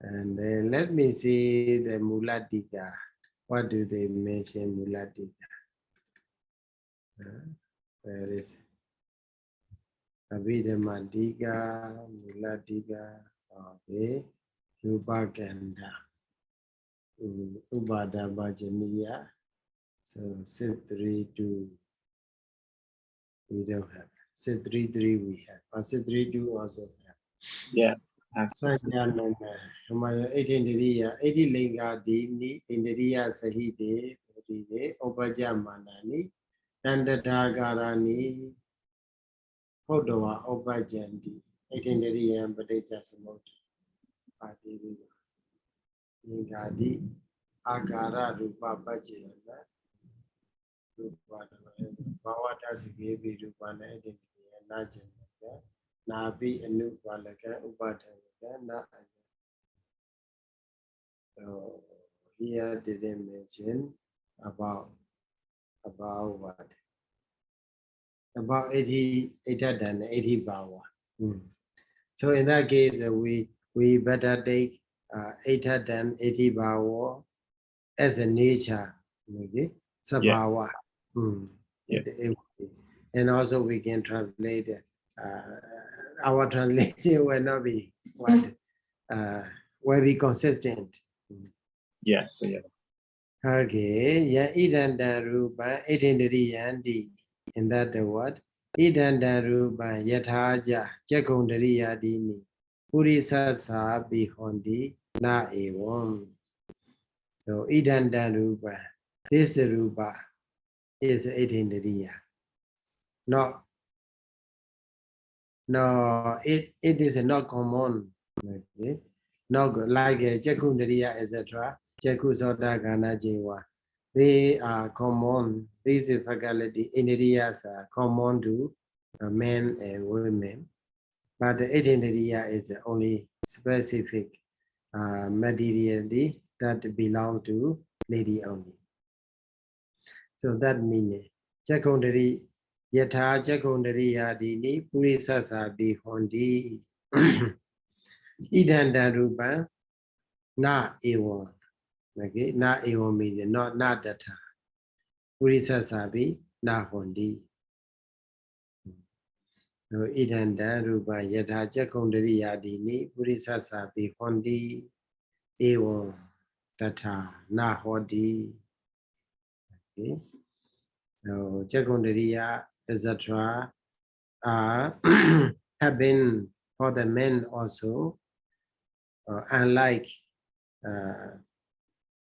And then let me see the Muladika. What do they mention Muladika? Where is it? Abhidhamma Piṭaka, Muladika, okay. Rūpakaṇḍaṃ, upādābhājanīyaṃ. So 632 we don't have. 633 we have. Or 632 also have. Yeah. Sayadaw 18 Indriya, 80 Linga Dini, Indriya Sahite, upājamānaṇī, Dandadagarani, Hodawa, upājandi, 18 Indriya, Paticca Samutta, Pātiviva, Lingadi, Agara, Rupa, Pacchayana, Rupa, Bhavata Sigevi, Rupa, 18 Indriya, Najamaka, Nabi, Anupalaka, upādābhājanīyaṃ, Na. So here they didn't mention about what? About 80 than 80 Bhava. So in that case, we better take 80 than 80 Bhava as a nature, okay? Sabhava. And also we can translate our translation will not be will be consistent. Yes. Okay, yeah, idanda rupa, 18 Indriyandi. In that word, idanda rupa, yathaja, jakundriyadini, purisasa bihondi, na evam. So idanda rupa, this rupa is 18 Indriya. Not No, it is not common. Okay, not like Jakundariya, etc. Jakusota Gana Jiwa. They are common. These faculty in areas are common to men and women. But the 18 area is only specific materiality that belong to lady only. So that means Jakundari Yatha Jakundari Yadini Purisasa Bihondi Idanda Rupa Na Ewan. Okay, Na Ewan means not data. Purisasa Bi Na Hondi. So Idanda Rupa Yatha Jakundari Yadini Purisasa Bihondi Ewan Data Na Hodi. Okay. So Jakundariya, etc. Have been for the men also, unlike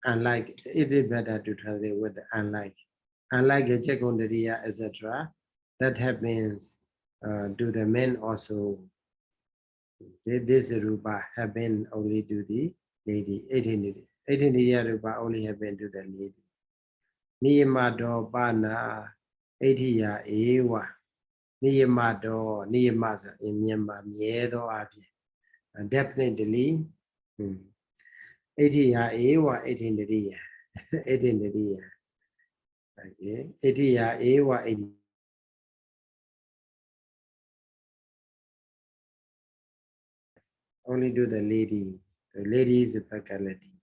it is better to translate with unlike Jakundariya, etc. That happens to the men also. Okay, this rupa have been only to the lady. 18 rupa only have been to the lady. Niyamado Bana 80 Ewa Niyamado Niyamasa in Myanmar Miedo Abi. Definitely 80 Ewa 18 year. 18 year. Okay. 80 Ewa 80. Only do the lady. The lady is a faculty.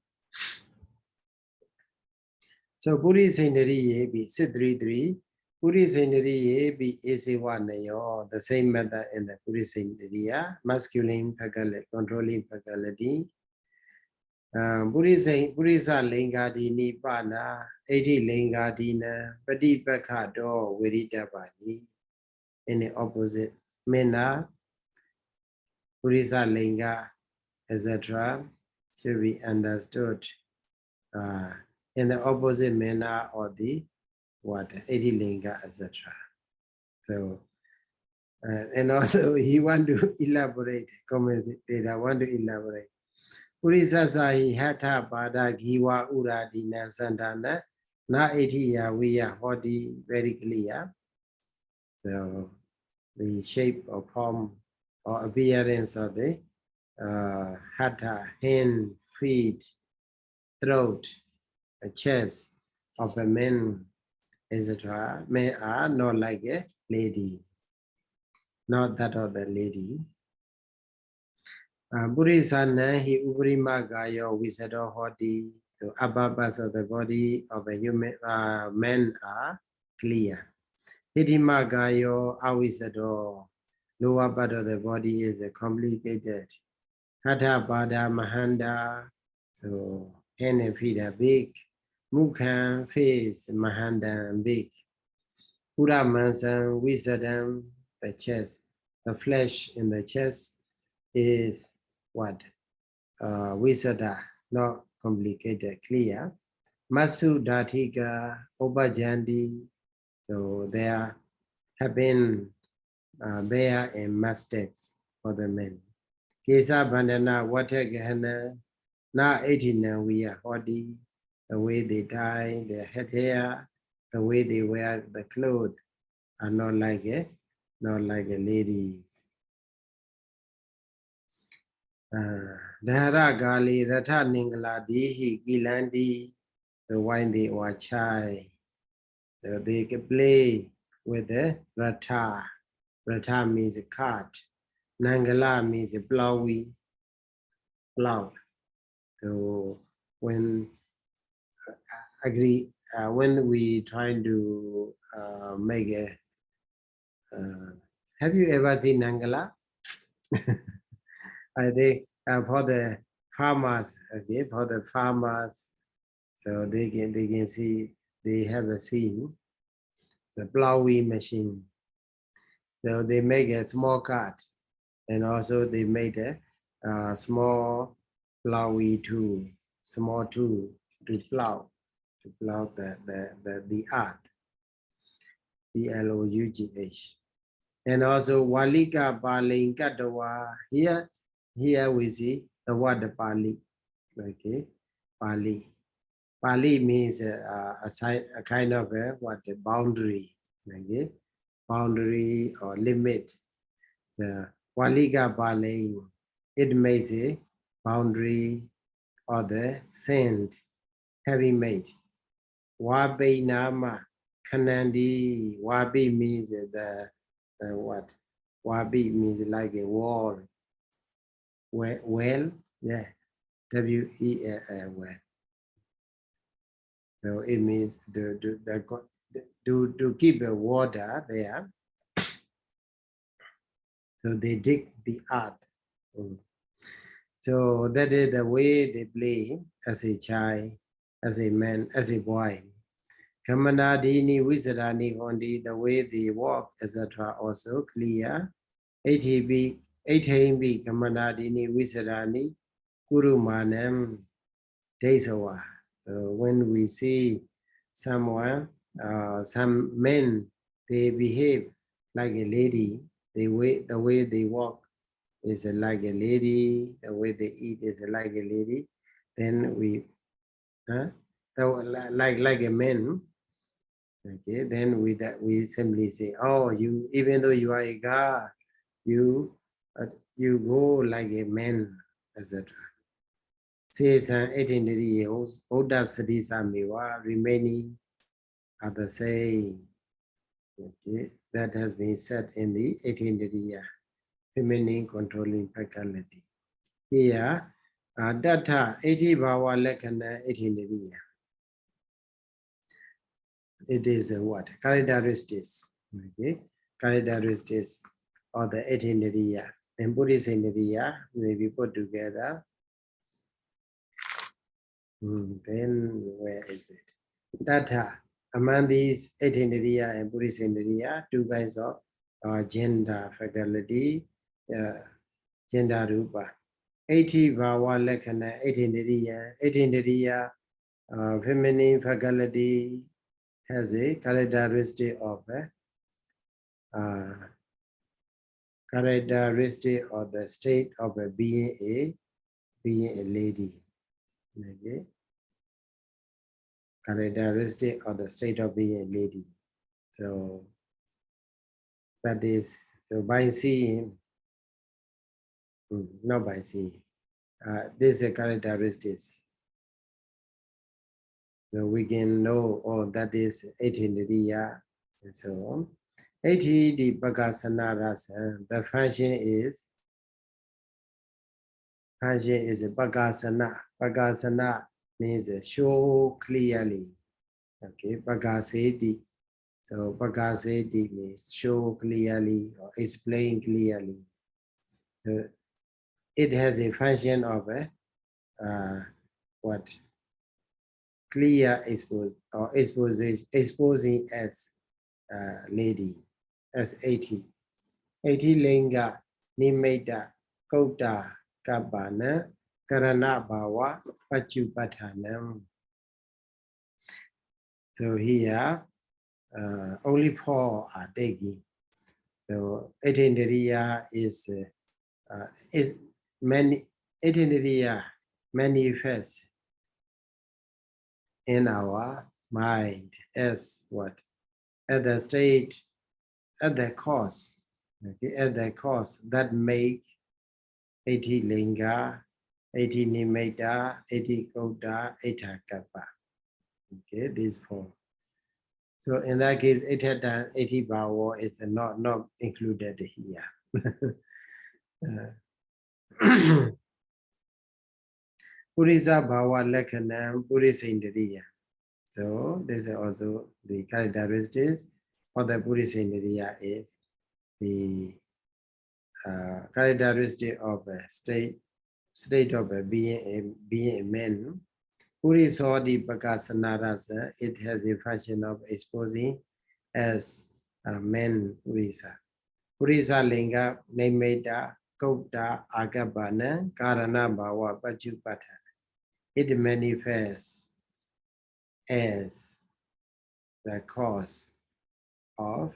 So Puri Sindari be Sidri. Puri Sindari be Isiwanayo, the same method in the Puri Sindariya, masculine faculty, controlling faculty. Purisa Lingadi Nipana, 80 Lingadina, Padipakado, Viridabani, in the opposite Mena, Purisa Linga, etc. should be understood in the opposite manner or the what 80 linga, etc. So and also he want to elaborate commentator want to elaborate. Purisasa hi hatha pada giwa uradina sandana na 80 yawiya hodi, very clear. So the shape or form or appearance of the hatha, hand, feet, throat, a chest of a man, etc. Men are not like a lady, not that of the lady. Buddhisana hi uparimagayo visado hodi. So above parts of the body of a human men are clear. Hidimagayo avisado, lower part of the body is complicated. Hatha pada mahanda, so hand and feet are big. Mukha, face, mahanda, big. Pura mansam, visadam, the chest. The flesh in the chest is what? Visada, not complicated, clear. Masu datika, obajandi, so there have been bear and mustaches for the men. Kesa bandana, water gahana, na 18 we are hodi, the way they tie their head hair, the way they wear the clothes are not like a ladies. Dahara gali ratha ningla dihi gilandi, the wine they were chai. So they can play with the ratha. Ratha means a cart. Nangala means a plowy, plow. So when when we try to make a have you ever seen Nangala? I think for the farmers, okay, for the farmers, so they can see they have a scene, the plowing machine. So they make a small cart, and also they made a small plowy tool, small tool to plow the earth. PLOUGH. And also Walika Pāli Katawa. Here we see the word Pali. Okay, Pali. Pali means a kind of a boundary. Okay, boundary or limit. The Walika Pali, it means a boundary or the sand, heavy made. Wabi Nama Kanandi. Wabi means the what? Wabi means like a wall. Well, yeah. W-E-L-L, well. So it means to keep the water there. So they dig the earth. So that is the way they play as a child, as a man, as a boy. Kamanadini Visarani Hondi, the way they walk, etc. also clear. 8B Kamanadini Visarani Guru Manam Desawa. So when we see someone, some men, they behave like a lady, the way they walk is like a lady, the way they eat is like a lady, then we, like a man, okay, then we simply say, oh, you, even though you are a god, you go like a man, etc. Says 18 years, Oda Sadisa Miwa remaining are the same. Okay, that has been said in the 18th year, feminine controlling faculty. Here, data 80 Bawa Lekana 18th year. It is a what? Characteristics. Okay, characteristics of the 18th year. And Buddhist year may be put together. Then where is it? Data. Among these 18th year and Buddhist year, two kinds of gender faculty, gender rupa. 80 Bhava Lekana 18th year feminine faculty has a characteristic of the state of being a lady. Okay. Characteristic of the state of being a lady. So that is, so by seeing, not by seeing, this is a characteristics. So we can know, oh, that is 18th year and so on. 80 the Bhagasana Rasa, the function is a Bhagasana. Bhagasana means show clearly. Okay, Bhagaseti. So Bhagaseti means show clearly or explain clearly. So it has a function of what? Clear exposing as lady, as 80. 80 linga, nimeta, kota, kabana, karana bawa, pachupatanam. So here, only 4 are taking. So 18th is many 18th manifests in our mind as what? At the state, at the cause, okay, at the cause that make 80 linga, 80 nimeta, 80 kota, 80 kappa. Okay, these 4. So in that case, 80 bhava is not included here. Purisa bhava lekhanam purisindriya. So this is also the characteristics of the purisindriya is the characteristic of a state of a being a man. Purisodi Bhakasana Rasa, it has a function of exposing as a man Purisa. Purisa Linga, Nemeda, Kota, Agabana, Karana Bhava, Pachupata. It manifests as the cause of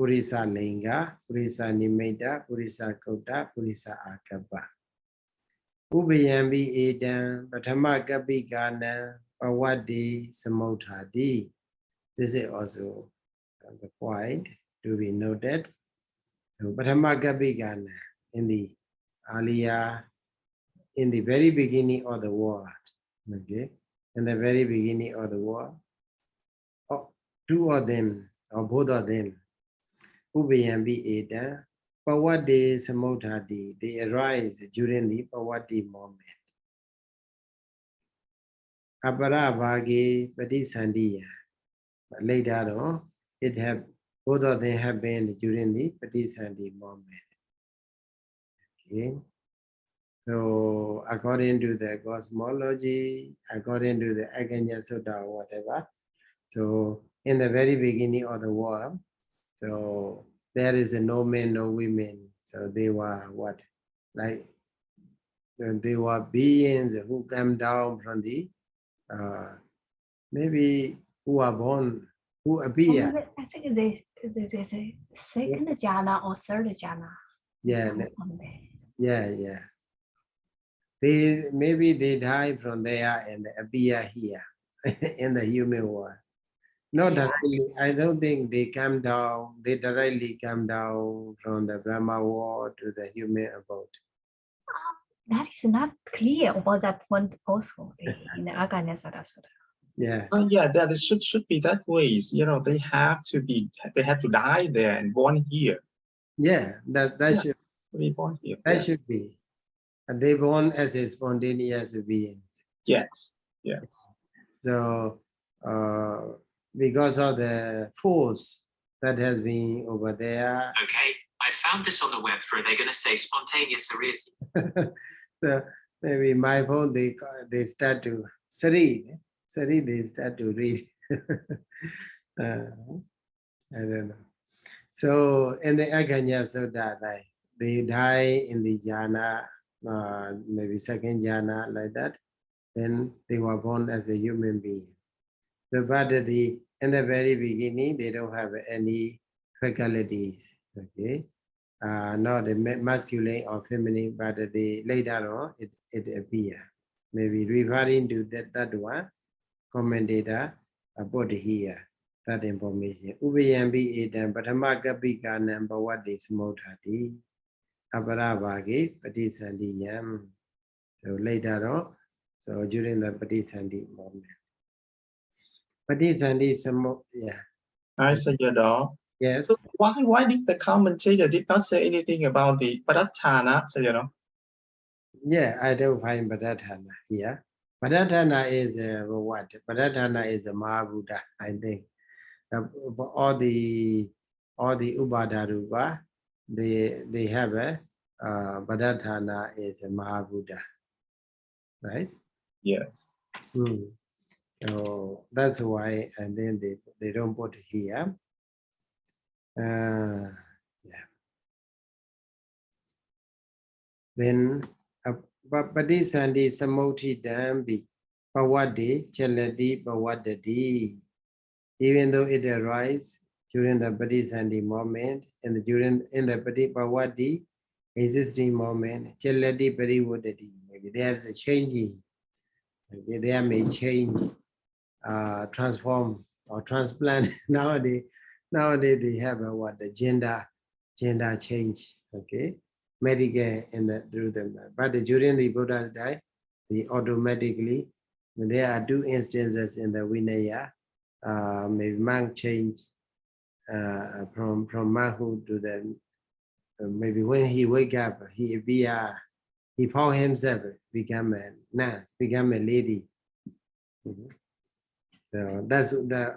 Purisa Linga, Purisa Nimitta, Purisa Kota, Purisa Akapa. Ubiyambi Edan, Patama Gabi Gana, Pawadi Samotadi. This is also the point to be noted. So Patama Gabi Gana in the Aliyah, in the very beginning of the world. Okay, in the very beginning of the world, two of them or both of them, Ubiyambi Eda, Pawadi Samotadi, they arise during the Pawadi moment. Upādābhājanīyaṃ Patisandiya. Later on, both of them have been during the Patisandi moment. Okay. So according to the cosmology, according to the Aganya Sutta or whatever, so in the very beginning of the world, so there is no men, no women. So they were what? Like they were beings who come down from the maybe who are born, who appear. I think the second jhana or third jhana. Yeah. Yeah. Maybe they die from there and appear here in the human world. Not directly. I don't think they come down. They directly come down from the Brahma world to the human abode. That is not clear about that point also in the Aganya Sutta. Yeah. Yeah, that should be that way. You know, they have to die there and born here. Yeah, that should be born here. That should be. And they born as a spontaneous beings. Yes. So because of the force that has been over there. Okay, I found this on the web for they're gonna say spontaneous arisi. So maybe my phone they start to Sari, they start to read. I don't know. So in the Aganya Sutta, like they die in the jhana, maybe second jhana, like that. Then they were born as a human being. So, but in the very beginning, they don't have any faculties. Okay, not the masculine or feminine, but later on it appears. Maybe referring to that one, commentator put here that information. Ubiyambi edan Patama Gabikanam Bhavati Samotati Upādābhājanīyaṃ Patisandiyaṃ. So later on, so during the Patisandi moment. Patisandi yeah. I say Sayadaw. Yes. So why did the commentator did not say anything about the Padatthana, Sayadaw? Yeah, I don't find Padatthana here. Padatthana is what? Padatthana is a Mahabuddha, I think. All the Upādārupa, they have a Padatthana is a Mahabuddha, right? Yes. So that's why, and then they don't put here. Yeah. Then Patisandi Samoti Dambi Pawadi Chaladi Pawadadi. Even though it arises during the Patisandi moment and in the Pawadi existing moment, Chaladi Pariwadadi. Maybe there's a changing. Maybe there may change, transform or transplant. Nowadays they have the gender change. Okay, medical through them. But during the Buddha's time, they automatically, there are two instances in the Vinaya. Maybe monk change from monkhood to the maybe when he wake up, he found himself become a nun, become a lady. So that's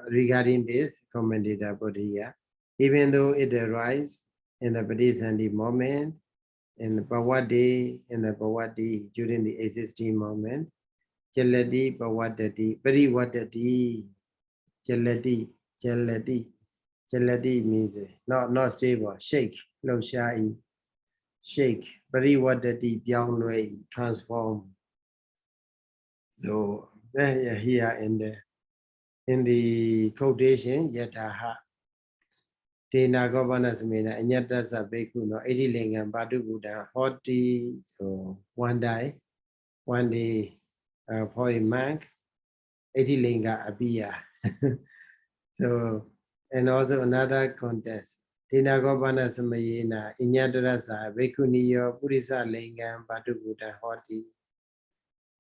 regarding this commentator put here. Even though it arises in the Patisandi moment, in the Pawadi, during the existing moment, Chaladi Pawadati, Pariwadati, Chaladi means not stable, shake, low shy, shake, Pariwadati, Pyonglui, transform. So here in the quotation, Yataha Dena Govana Samina, Anyatasa Beku, no 80 lingam, Badu Buddha, 40, so one day, for a monk, 80 linga abia. So, and also another contest. Dena Govana Samayina, Inyadarasa, Bekuniyo, Purisa lingam, Badu Buddha, 40.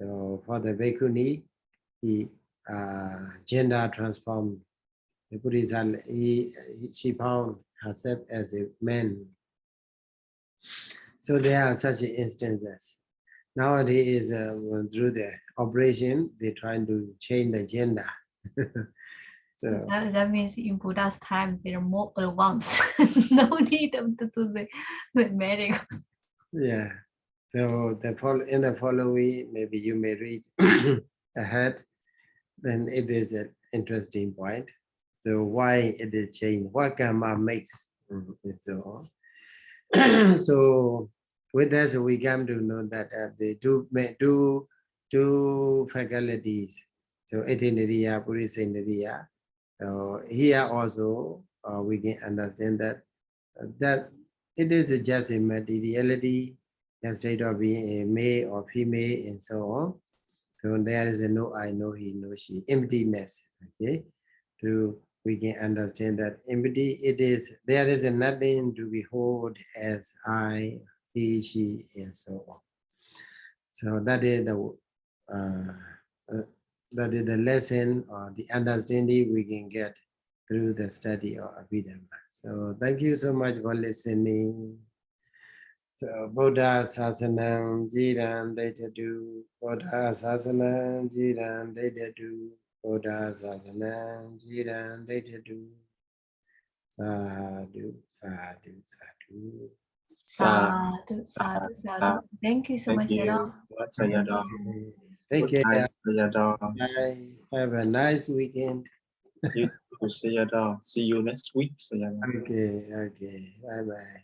So, for the Bekuni, he gender transformed. The Buddhism, she found herself as a man. So there are such instances. Nowadays, through the operation, they're trying to change the gender. So, that means in Buddha's time, there are more advanced. No need of to do the medical. yeah. So in the following, maybe you may read ahead. Then it is an interesting point. So why it is changed? What karma makes and so on. So with this, we come to know that the two faculties. So Etiniriya, Purisindriya. So here also we can understand that it is just a materiality, instead of being a male or female and so on. So there is a no I, no he, no she, emptiness. Okay, so we can understand that empty. There is nothing to behold as I, he, she, and so on. So that is the lesson or the understanding we can get through the study of Abhidhamma. So thank you so much for listening. So Buddha Sasanam Jiran Daitadu, Buddha Sasanam Jiran Daitadu, Buddha Sasanam Jiran Daitadu. Sadhu, sadhu, sadhu. Sadhu, sadhu, sadhu. Thank you so much, Sayadaw. Sayadaw. Take Good care. night, Sayadaw. Bye. Have a nice weekend. You too, Sayadaw. See you next week, Sayadaw. Okay, okay. Bye bye.